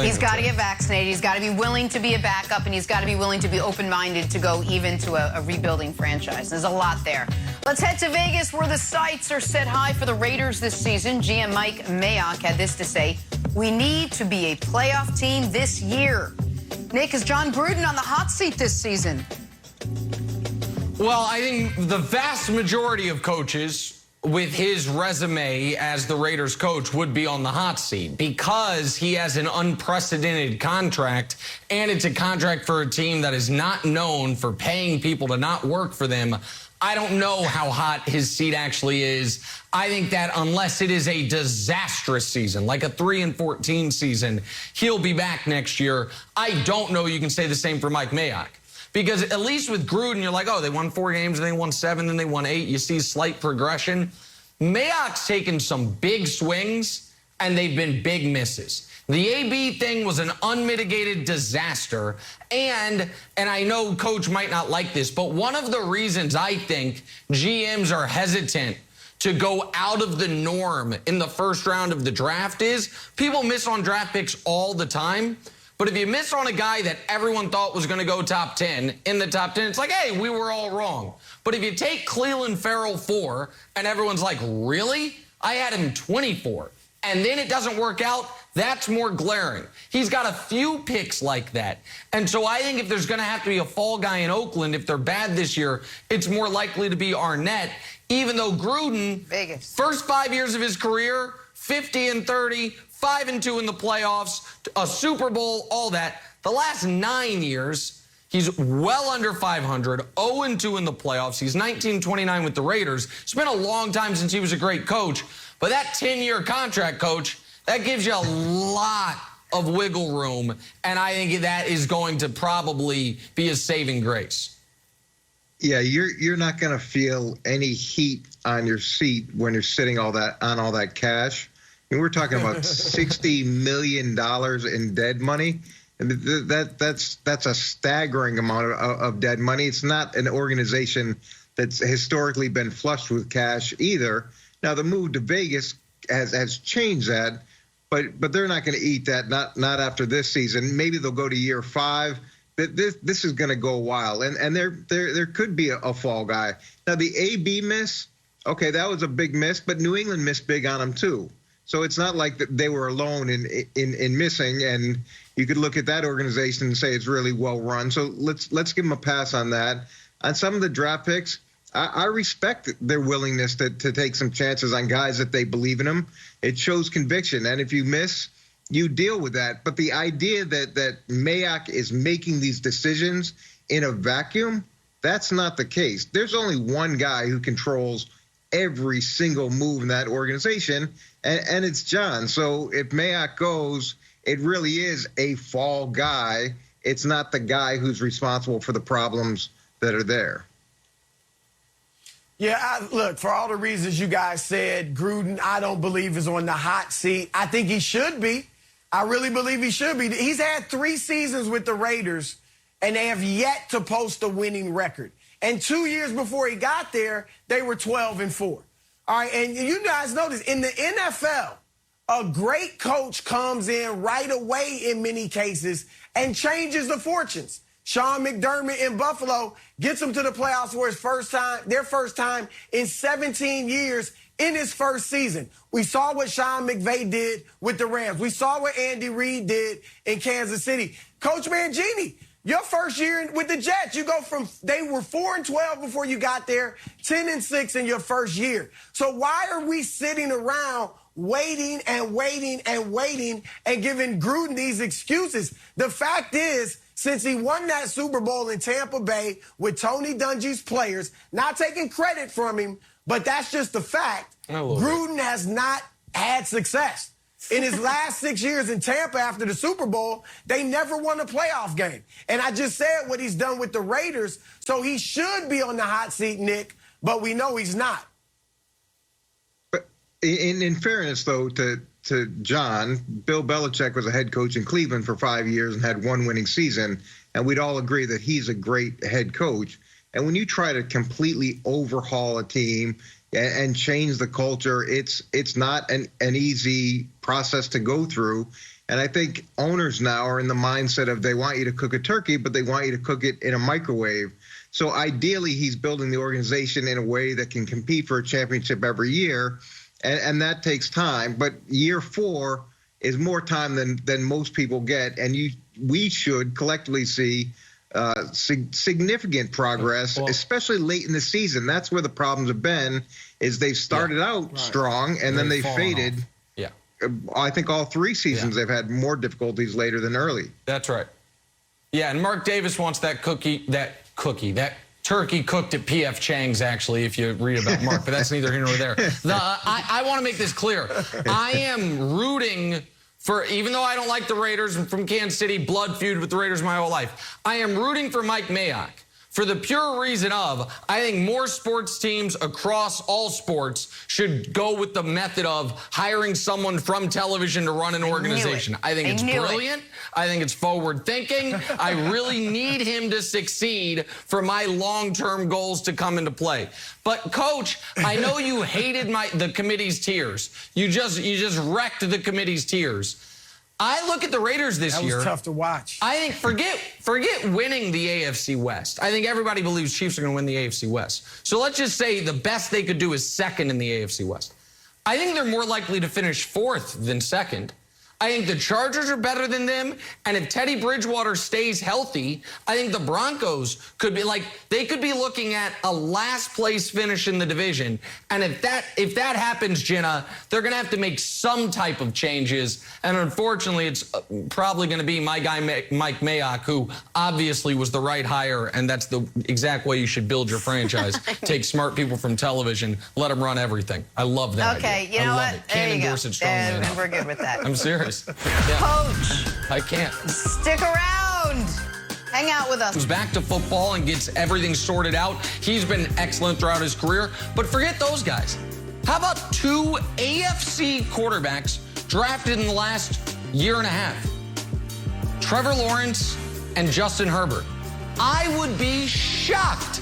He's got to get vaccinated. He's got to be willing to be a backup, and he's got to be willing to be open-minded to go even to a rebuilding franchise. There's a lot there. Let's head to Vegas, where the sights are set high for the Raiders this season. GM Mike Mayock had this to say: "We need to be a playoff team this year." Nick, is John Gruden on the hot seat this season? Well, I think the vast majority of coaches with his resume as the Raiders coach would be on the hot seat because he has an unprecedented contract, and it's a contract for a team that is not known for paying people to not work for them. I don't know how hot his seat actually is. I think that unless it is a disastrous season, like a 3-14 season, he'll be back next year. I don't know you can say the same for Mike Mayock. Because at least with Gruden, you're like, oh, they won 4 games, and they won 7, then they won 8. You see slight progression. Mayock's taken some big swings, and they've been big misses. The AB thing was an unmitigated disaster. And I know Coach might not like this, but one of the reasons I think GMs are hesitant to go out of the norm in the first round of the draft is people miss on draft picks all the time. But if you miss on a guy that everyone thought was going to go top 10, in the top 10, it's like, hey, we were all wrong. But if you take Cleveland Farrell 4, and everyone's like, really? I had him 24. And then it doesn't work out, that's more glaring. He's got a few picks like that. And so I think if there's going to have to be a fall guy in Oakland, if they're bad this year, it's more likely to be Arnett, even though Gruden, Vegas, first 5 years of his career, 50-30, 5-2 in the playoffs, a Super Bowl, all that. The last 9 years, he's well under 500, 0-2 in the playoffs. He's 19-29 with the Raiders. It's been a long time since he was a great coach. But that 10-year contract, Coach, that gives you a lot of wiggle room. And I think that is going to probably be a saving grace. Yeah, you're not going to feel any heat on your seat when you're sitting on all that cash. I mean, we're talking about $60 million in dead money. And that's a staggering amount of dead money. It's not an organization that's historically been flushed with cash either. Now, the move to Vegas has changed that, but they're not going to eat that, not after this season. Maybe they'll go to year 5. This is going to go a while, and there could be a fall guy. Now, the AB miss, okay, that was a big miss, but New England missed big on him too. So it's not like they were alone in missing, and you could look at that organization and say it's really well run. So let's give them a pass on that. On some of the draft picks, I respect their willingness to take some chances on guys that they believe in them. It shows conviction, and if you miss, you deal with that. But the idea that Mayock is making these decisions in a vacuum, that's not the case. There's only one guy who controls every single move in that organization, and it's John. So if Mayock goes, it really is a fall guy. It's not the guy who's responsible for the problems that are there. Yeah, look, for all the reasons you guys said, Gruden, I don't believe is on the hot seat. I think he should be. I really believe he should be. He's had 3 seasons with the Raiders, and they have yet to post a winning record. And 2 years before he got there, they were 12-4. All right, and you guys notice, in the NFL, a great coach comes in right away in many cases and changes the fortunes. Sean McDermott in Buffalo gets them to the playoffs for their first time in 17 years in his first season. We saw what Sean McVay did with the Rams. We saw what Andy Reid did in Kansas City. Coach Mangini, your first year with the Jets, you go from, they were 4-12 before you got there, 10-6 in your first year. So why are we sitting around waiting and waiting and waiting and giving Gruden these excuses? The fact is, since he won that Super Bowl in Tampa Bay with Tony Dungy's players, not taking credit from him, but that's just the fact, Gruden has not had success. In his last 6 years in Tampa after the Super Bowl, they never won a playoff game. And I just said what he's done with the Raiders, so he should be on the hot seat, Nick, but we know he's not. But in fairness, though, to John, Bill Belichick was a head coach in Cleveland for 5 years and had 1 winning season, and we'd all agree that he's a great head coach. And when you try to completely overhaul a team and change the culture, it's not an easy process to go through. And I think owners now are in the mindset of they want you to cook a turkey, but they want you to cook it in a microwave. So ideally, he's building the organization in a way that can compete for a championship every year. And that takes time. But year 4 is more time than most people get. And we should collectively see significant progress, especially late in the season. That's where the problems have been, is they've started out strong and then they faded. Off. Yeah. I think all 3 seasons they've had more difficulties later than early. That's right. Yeah, and Mark Davis wants that turkey cooked at P.F. Chang's, actually, if you read about Mark, but that's neither here nor there. I want to make this clear. I am rooting for, even though I don't like the Raiders, I'm from Kansas City, blood feud with the Raiders my whole life, I am rooting for Mike Mayock for the pure reason of, I think more sports teams across all sports should go with the method of hiring someone from television to run an organization. I think it's brilliant. I think it's forward thinking. I really need him to succeed for my long-term goals to come into play. But Coach, I know you hated the committee's tiers. You just wrecked the committee's tiers. I look at the Raiders this year. That was tough to watch. I think forget winning the AFC West. I think everybody believes Chiefs are going to win the AFC West. So let's just say the best they could do is second in the AFC West. I think they're more likely to finish 4th than second. I think the Chargers are better than them, and if Teddy Bridgewater stays healthy, I think the Broncos could be they could be looking at a last place finish in the division. And if that happens, Jenna, they're going to have to make some type of changes. And unfortunately, it's probably going to be my guy Mike Mayock, who obviously was the right hire, and that's the exact way you should build your franchise. Take smart people from television, let them run everything. I love that. Okay, idea. you know I love what? it. Can't endorse it strongly enough. And we're good with that. I'm serious. Yeah. Coach, I can't. Stick around. Hang out with us. Comes back to football and gets everything sorted out. He's been excellent throughout his career. But forget those guys. How about 2 AFC quarterbacks drafted in the last year and a half? Trevor Lawrence and Justin Herbert. I would be shocked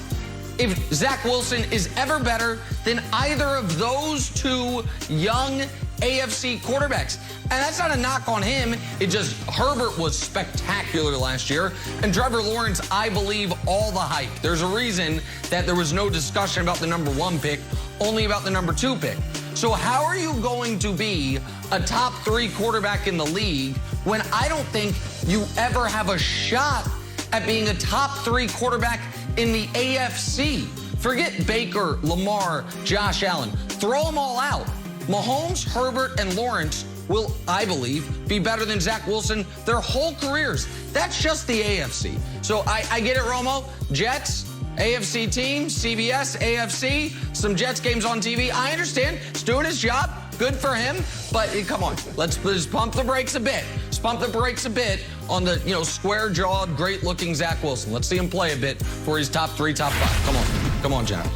if Zach Wilson is ever better than either of those 2 young AFC quarterbacks. And that's not a knock on him. It just, Herbert was spectacular last year. And Trevor Lawrence, I believe all the hype. There's a reason that there was no discussion about the number 1 pick, only about the number 2 pick. So how are you going to be a top 3 quarterback in the league when I don't think you ever have a shot at being a top 3 quarterback in the AFC? Forget Baker, Lamar, Josh Allen. Throw them all out. Mahomes, Herbert, and Lawrence will, I believe, be better than Zach Wilson their whole careers. That's just the AFC. So I get it, Romo. Jets, AFC team, CBS, AFC, some Jets games on TV. I understand. He's doing his job. Good for him. But come on, let's just pump the brakes a bit. Let's pump the brakes a bit on the, square-jawed, great-looking Zach Wilson. Let's see him play a bit before he's top 3, top 5. Come on. Come on, Jenna.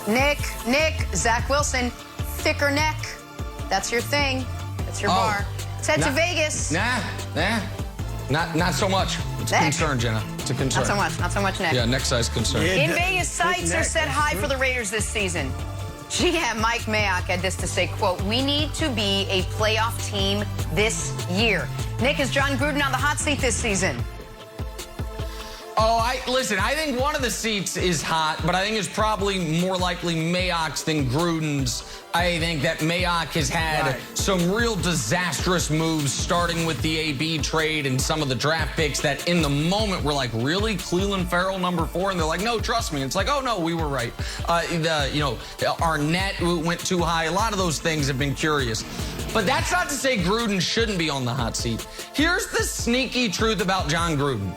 Nick, Zach Wilson, thicker neck. That's your thing. That's your bar. Let's head to Vegas. Not so much. It's a concern, Jenna. It's a concern. Not so much neck. Yeah, neck size concern. In Vegas, sights are set high for the Raiders this season. GM Mike Mayock had this to say, quote, "We need to be a playoff team this year." Nick, is John Gruden on the hot seat this season? Listen, I think one of the seats is hot, but I think it's probably more likely Mayock's than Gruden's. I think that Mayock has had some real disastrous moves, starting with the AB trade and some of the draft picks that in the moment were like, really? Cleveland Farrell, number 4? And they're like, no, trust me. It's like, oh, no, we were right. Our net went too high. A lot of those things have been curious. But that's not to say Gruden shouldn't be on the hot seat. Here's the sneaky truth about John Gruden.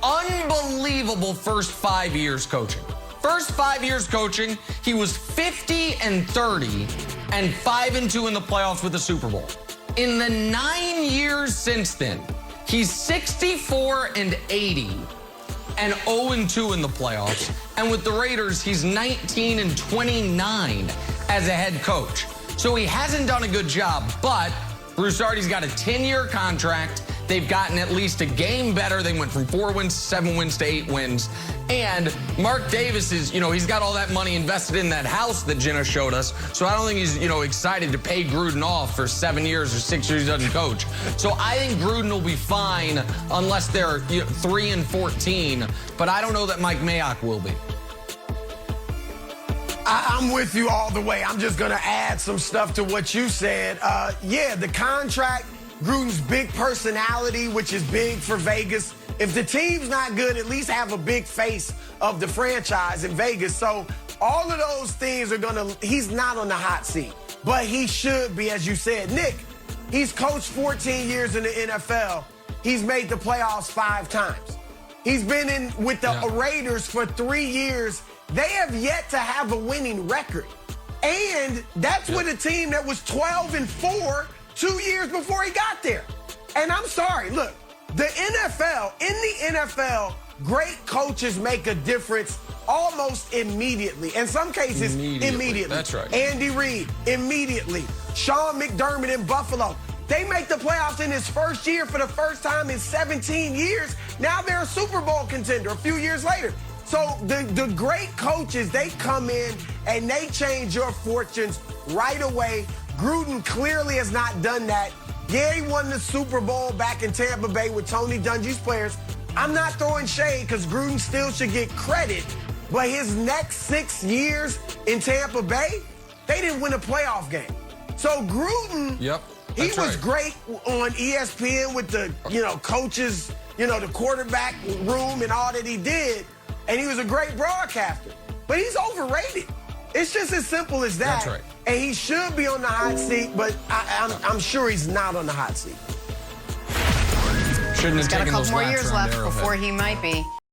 Unbelievable first 5 years coaching. First 5 years coaching, he was 50-30 and 5-2 in the playoffs with the Super Bowl. In the 9 years since then, he's 64-80 and 0-2 in the playoffs. And with the Raiders, he's 19-29 as a head coach. So he hasn't done a good job, but Broussardi's got a 10-year contract. They've gotten at least a game better. They went from 4 wins to 7 wins to 8 wins. And Mark Davis is, he's got all that money invested in that house that Jenna showed us. So I don't think he's, excited to pay Gruden off for 7 years or 6 years he doesn't coach. So I think Gruden will be fine unless they're 3-14. But I don't know that Mike Mayock will be. I'm with you all the way. I'm just going to add some stuff to what you said. Yeah, the contract, Gruden's big personality, which is big for Vegas. If the team's not good, at least have a big face of the franchise in Vegas. So all of those things are he's not on the hot seat, but he should be, as you said. Nick, he's coached 14 years in the NFL. He's made the playoffs 5 times. He's been in with the Raiders for 3 years. They have yet to have a winning record. And that's with a team that was 12-4 2 years before he got there. And I'm sorry, look, in the NFL, great coaches make a difference almost immediately. In some cases, immediately. That's right. Andy Reid, immediately. Sean McDermott in Buffalo. They make the playoffs in his first year for the first time in 17 years. Now they're a Super Bowl contender a few years later. So the great coaches, they come in and they change your fortunes right away. Gruden clearly has not done that. Yeah, he won the Super Bowl back in Tampa Bay with Tony Dungy's players. I'm not throwing shade because Gruden still should get credit. But his next 6 years in Tampa Bay, they didn't win a playoff game. So Gruden, he was great on ESPN with the, coaches, the quarterback room and all that he did. And he was a great broadcaster. But he's overrated. It's just as simple as that. That's right. And he should be on the hot seat, but I'm sure he's not on the hot seat. Shouldn't have He's got a taken couple those more laps years around left Arrowhead. before he might be.